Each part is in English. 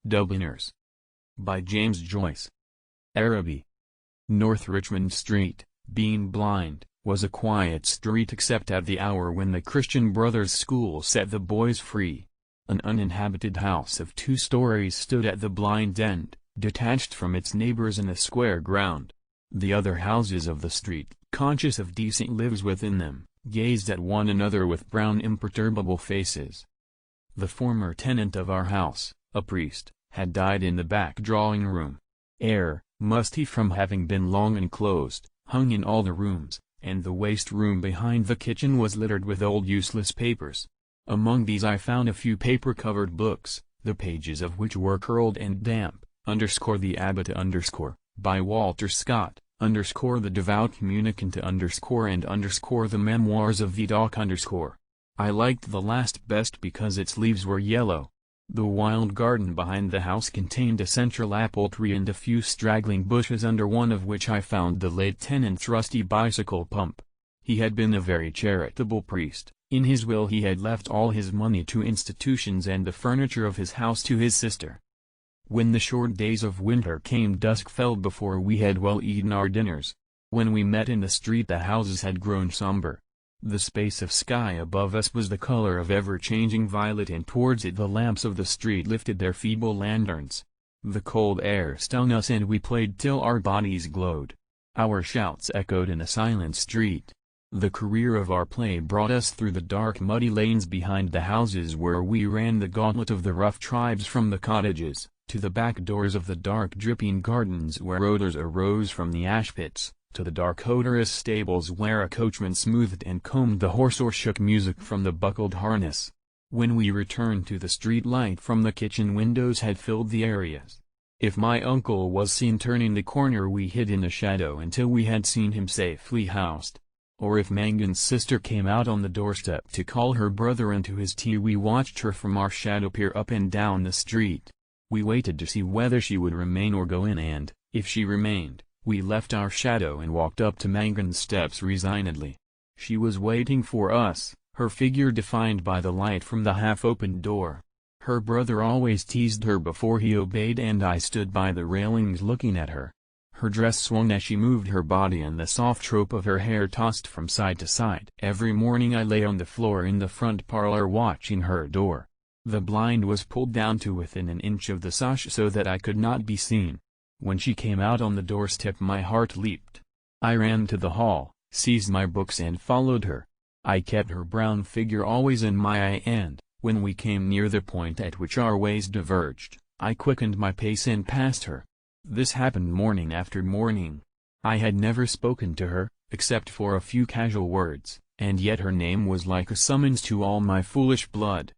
Dubliners. By James Joyce. Araby. North Richmond Street, being blind, was a quiet street except at the hour when the Christian Brothers School set the boys free. An uninhabited house of 2 stories stood at the blind end, detached from its neighbors in a square ground. The other houses of the street, conscious of decent lives within them, gazed at one another with brown imperturbable faces. The former tenant of our house, a priest, had died in the back drawing-room. Air, musty from having been long enclosed, hung in all the rooms, and the waste room behind the kitchen was littered with old useless papers. Among these I found a few paper-covered books, the pages of which were curled and damp, _The Abbot_, by Walter Scott, _The Devout Communicant and _The Memoirs of Vidocq_. I liked the last best because its leaves were yellow. The wild garden behind the house contained a central apple tree and a few straggling bushes, under one of which I found the late tenant's rusty bicycle pump. He had been a very charitable priest. In his will he had left all his money to institutions and the furniture of his house to his sister. When the short days of winter came, dusk fell before we had well eaten our dinners. When we met in the street the houses had grown somber. The space of sky above us was the color of ever-changing violet, and towards it the lamps of the street lifted their feeble lanterns. The cold air stung us and we played till our bodies glowed. Our shouts echoed in a silent street. The career of our play brought us through the dark muddy lanes behind the houses, where we ran the gauntlet of the rough tribes from the cottages, to the back doors of the dark dripping gardens where odors arose from the ash-pits, to the dark odorous stables where a coachman smoothed and combed the horse or shook music from the buckled harness. When we returned to the street, light from the kitchen windows had filled the areas. If my uncle was seen turning the corner we hid in the shadow until we had seen him safely housed. Or if Mangan's sister came out on the doorstep to call her brother into his tea, we watched her from our shadow peer up and down the street. We waited to see whether she would remain or go in, and, if she remained, we left our shadow and walked up to Mangan's steps resignedly. She was waiting for us, her figure defined by the light from the half-opened door. Her brother always teased her before he obeyed, and I stood by the railings looking at her. Her dress swung as she moved her body, and the soft trope of her hair tossed from side to side. Every morning I lay on the floor in the front parlor watching her door. The blind was pulled down to within an inch of the sash so that I could not be seen. When she came out on the doorstep my heart leaped. I ran to the hall, seized my books and followed her. I kept her brown figure always in my eye, and, when we came near the point at which our ways diverged, I quickened my pace and passed her. This happened morning after morning. I had never spoken to her, except for a few casual words, and yet her name was like a summons to all my foolish blood.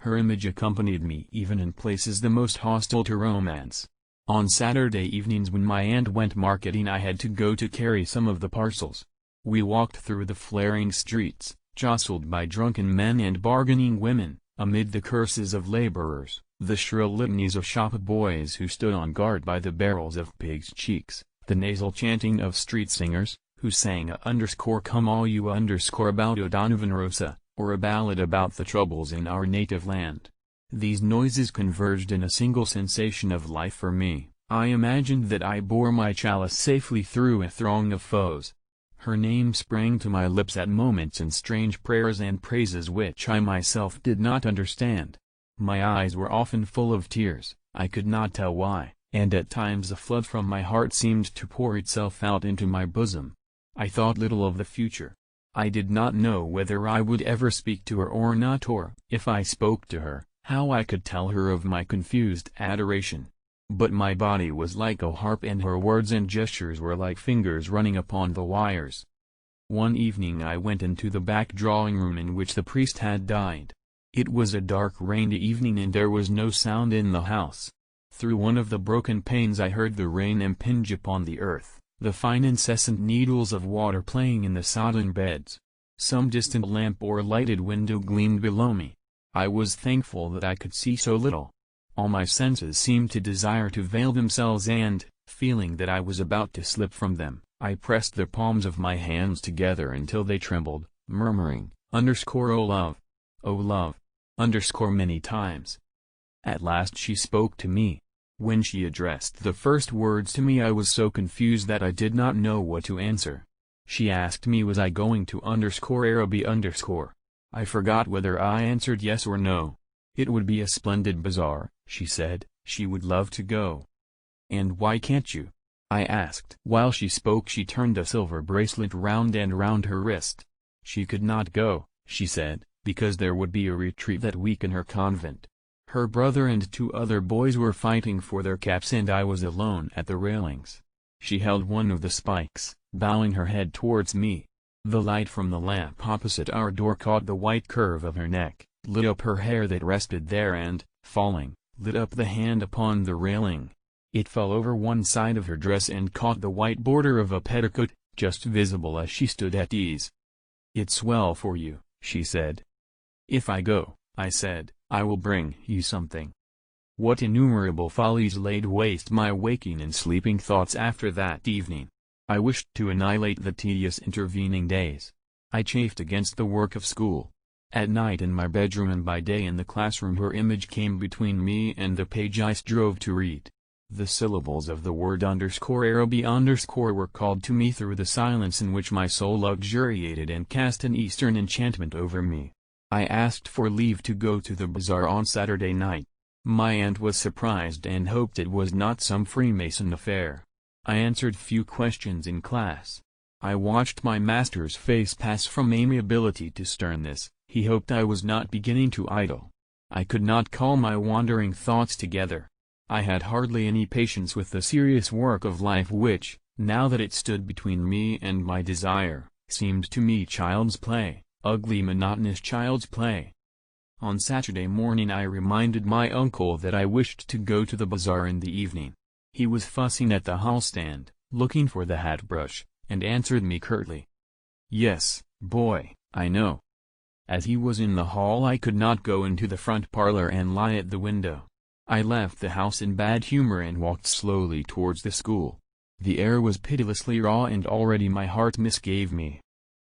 Her image accompanied me even in places the most hostile to romance. On Saturday evenings when my aunt went marketing I had to go to carry some of the parcels. We walked through the flaring streets, jostled by drunken men and bargaining women, amid the curses of laborers, the shrill litanies of shop boys who stood on guard by the barrels of pigs' cheeks, the nasal chanting of street singers, who sang _come all you about O'Donovan Rosa, or a ballad about the troubles in our native land. These noises converged in a single sensation of life for me. I imagined that I bore my chalice safely through a throng of foes. Her name sprang to my lips at moments in strange prayers and praises which I myself did not understand. My eyes were often full of tears, I could not tell why, and at times a flood from my heart seemed to pour itself out into my bosom. I thought little of the future. I did not know whether I would ever speak to her or not, or, if I spoke to her, how I could tell her of my confused adoration. But my body was like a harp and her words and gestures were like fingers running upon the wires. One evening I went into the back drawing-room in which the priest had died. It was a dark rainy evening and there was no sound in the house. Through one of the broken panes I heard the rain impinge upon the earth, the fine incessant needles of water playing in the sodden beds. Some distant lamp or lighted window gleamed below me. I was thankful that I could see so little. All my senses seemed to desire to veil themselves and, feeling that I was about to slip from them, I pressed the palms of my hands together until they trembled, murmuring, _oh love, many times. At last she spoke to me. When she addressed the first words to me I was so confused that I did not know what to answer. She asked me was I going to Araby. I forgot whether I answered yes or no. It would be a splendid bazaar, she said, she would love to go. And why can't you? I asked. While she spoke she turned a silver bracelet round and round her wrist. She could not go, she said, because there would be a retreat that week in her convent. Her brother and 2 other boys were fighting for their caps and I was alone at the railings. She held one of the spikes, bowing her head towards me. The light from the lamp opposite our door caught the white curve of her neck, lit up her hair that rested there and, falling, lit up the hand upon the railing. It fell over one side of her dress and caught the white border of a petticoat, just visible as she stood at ease. "It's well for you," she said. "If I go," I said, "I will bring you something." What innumerable follies laid waste my waking and sleeping thoughts after that evening. I wished to annihilate the tedious intervening days. I chafed against the work of school. At night in my bedroom and by day in the classroom her image came between me and the page I strove to read. The syllables of the word Araby were called to me through the silence in which my soul luxuriated and cast an Eastern enchantment over me. I asked for leave to go to the bazaar on Saturday night. My aunt was surprised and hoped it was not some Freemason affair. I answered few questions in class. I watched my master's face pass from amiability to sternness. He hoped I was not beginning to idle. I could not call my wandering thoughts together. I had hardly any patience with the serious work of life which, now that it stood between me and my desire, seemed to me child's play, ugly monotonous child's play. On Saturday morning I reminded my uncle that I wished to go to the bazaar in the evening. He was fussing at the hall stand, looking for the hat brush, and answered me curtly. "Yes, boy, I know." As he was in the hall I could not go into the front parlor and lie at the window. I left the house in bad humor and walked slowly towards the school. The air was pitilessly raw and already my heart misgave me.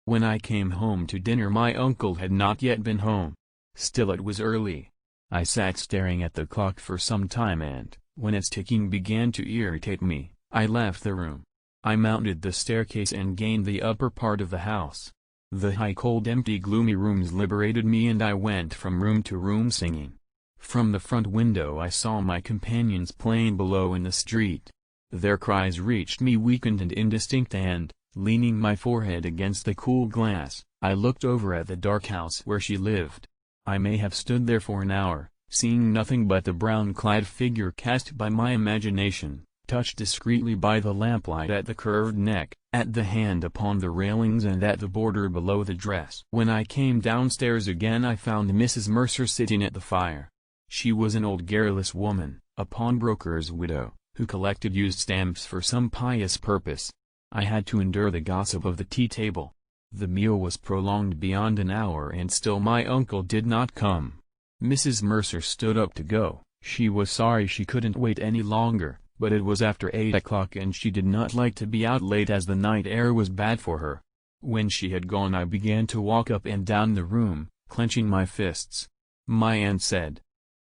When I came home to dinner my uncle had not yet been home. Still it was early. I sat staring at the clock for some time and, when its ticking began to irritate me, I left the room. I mounted the staircase and gained the upper part of the house. The high cold empty gloomy rooms liberated me and I went from room to room singing. From the front window I saw my companions playing below in the street. Their cries reached me weakened and indistinct and, leaning my forehead against the cool glass, I looked over at the dark house where she lived. I may have stood there for an hour, seeing nothing but the brown-clad figure cast by my imagination, touched discreetly by the lamplight at the curved neck, at the hand upon the railings and at the border below the dress. When I came downstairs again I found Mrs. Mercer sitting at the fire. She was an old garrulous woman, a pawnbroker's widow, who collected used stamps for some pious purpose. I had to endure the gossip of the tea-table. The meal was prolonged beyond an hour and still my uncle did not come. Mrs. Mercer stood up to go. She was sorry she couldn't wait any longer, but it was after 8 o'clock and she did not like to be out late as the night air was bad for her. When she had gone I began to walk up and down the room, clenching my fists. My aunt said,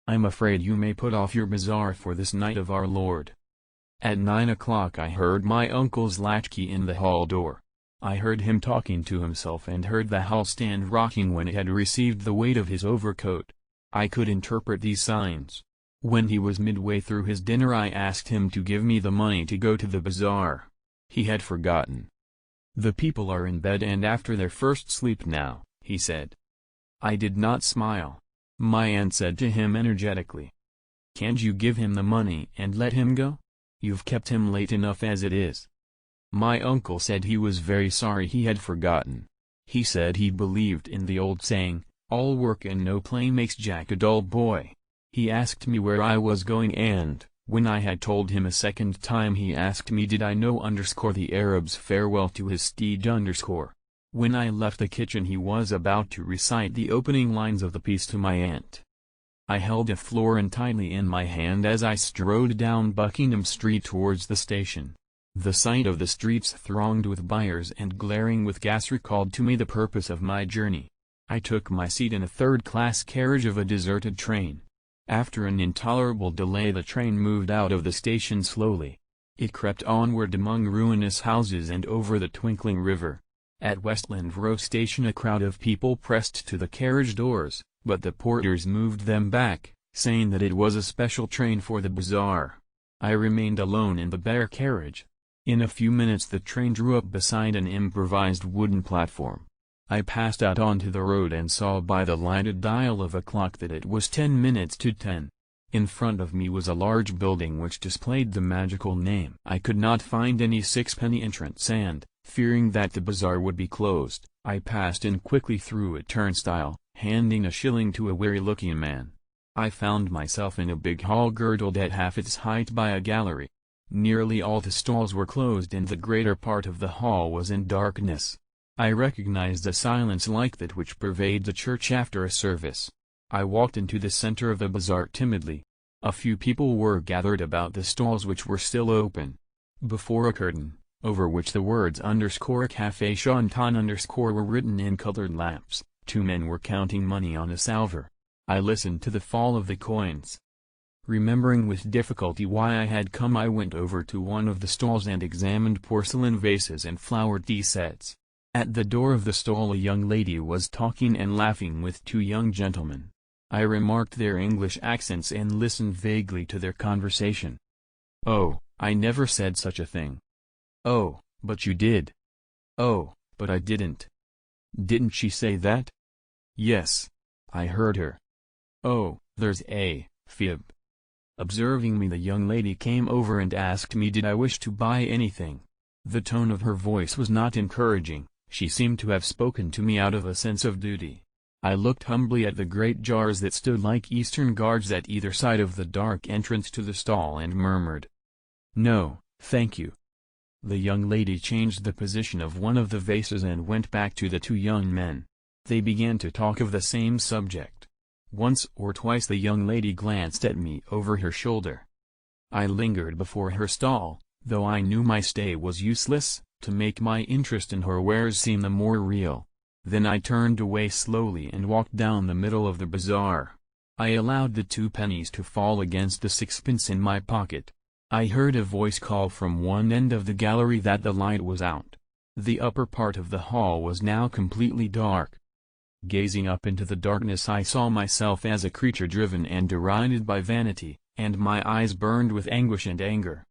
"I'm afraid you may put off your bazaar for this night of our Lord." At 9 o'clock I heard my uncle's latchkey in the hall door. I heard him talking to himself and heard the hall stand rocking when it had received the weight of his overcoat. I could interpret these signs. When he was midway through his dinner I asked him to give me the money to go to the bazaar. He had forgotten. "The people are in bed and after their first sleep now," he said. I did not smile. My aunt said to him energetically, "Can't you give him the money and let him go? You've kept him late enough as it is." My uncle said he was very sorry he had forgotten. He said he believed in the old saying, "All work and no play makes Jack a dull boy." He asked me where I was going and, when I had told him a second time he asked me did I know the Arab's farewell to his steed . When I left the kitchen he was about to recite the opening lines of the piece to my aunt. I held a florin tightly in my hand as I strode down Buckingham Street towards the station. The sight of the streets thronged with buyers and glaring with gas recalled to me the purpose of my journey. I took my seat in a third-class carriage of a deserted train. After an intolerable delay the train moved out of the station slowly. It crept onward among ruinous houses and over the twinkling river. At Westland Row Station a crowd of people pressed to the carriage doors, but the porters moved them back, saying that it was a special train for the bazaar. I remained alone in the bare carriage. In a few minutes the train drew up beside an improvised wooden platform. I passed out onto the road and saw by the lighted dial of a clock that it was 10 minutes to 10. In front of me was a large building which displayed the magical name. I could not find any sixpenny entrance and, fearing that the bazaar would be closed, I passed in quickly through a turnstile, handing a shilling to a weary-looking man. I found myself in a big hall girdled at half its height by a gallery. Nearly all the stalls were closed and the greater part of the hall was in darkness. I recognized a silence like that which pervades a church after a service. I walked into the center of the bazaar timidly. A few people were gathered about the stalls which were still open. Before a curtain, over which the words _Café Chanton_ were written in colored lamps, 2 men were counting money on a salver. I listened to the fall of the coins. Remembering with difficulty why I had come, I went over to one of the stalls and examined porcelain vases and flower tea sets. At the door of the stall a young lady was talking and laughing with 2 young gentlemen. I remarked their English accents and listened vaguely to their conversation. "Oh, I never said such a thing." "Oh, but you did." "Oh, but I didn't." "Didn't she say that?" "Yes. I heard her." "Oh, there's a fib." Observing me, the young lady came over and asked me did I wish to buy anything. The tone of her voice was not encouraging. She seemed to have spoken to me out of a sense of duty. I looked humbly at the great jars that stood like Eastern guards at either side of the dark entrance to the stall and murmured, "No, thank you." The young lady changed the position of one of the vases and went back to the 2 young men. They began to talk of the same subject. Once or twice the young lady glanced at me over her shoulder. I lingered before her stall, though I knew my stay was useless, to make my interest in her wares seem the more real. Then I turned away slowly and walked down the middle of the bazaar. I allowed the 2 pennies to fall against the 6pence in my pocket. I heard a voice call from one end of the gallery that the light was out. The upper part of the hall was now completely dark. Gazing up into the darkness I saw myself as a creature driven and derided by vanity, and my eyes burned with anguish and anger.